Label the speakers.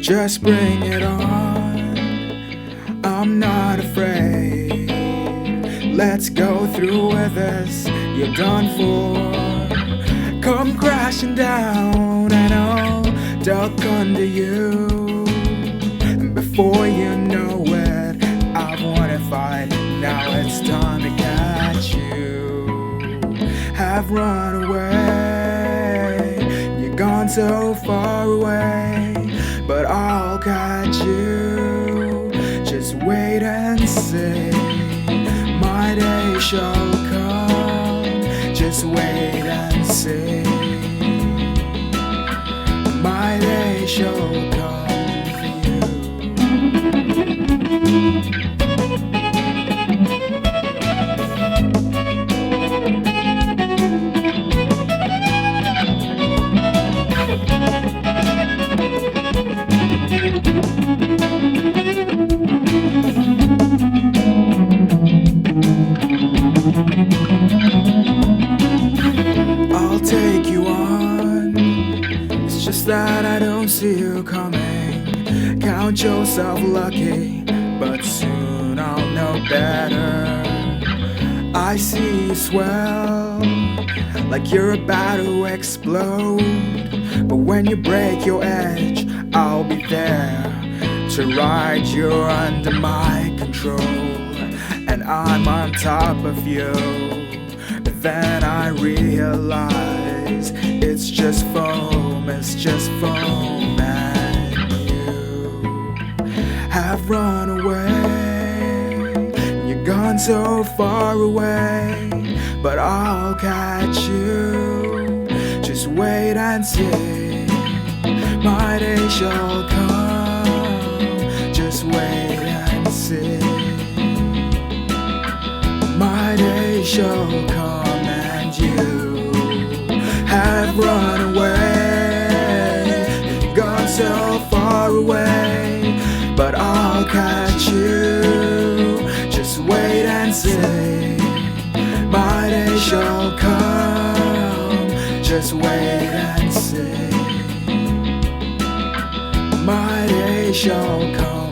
Speaker 1: Just bring it on, I'm not afraid. Let's go through with this, you're done for. Come crashing down and I'll duck under you. And before you know it, I've won a fight. Now it's time to catch you. Have run away, you're gone so far away. But I'll catch you, just wait and see. My day shall come, just wait and see. My day shall come for you. I'll take you on, it's just that I don't see you coming. Count yourself lucky, but soon I'll know better. I see you swell, like you're about to explode. But when you break your edge, I'll be there to ride you under my control. And I'm on top of you, but then I realize it's just foam, it's just foam. And you have run away, you're gone so far away. But I'll catch you, just wait and see. My day shall come, just wait and see. My day shall come and you have run away, you've gone so far away. But I'll catch you, just wait and see. My day shall come, just wait and see. My day shall come.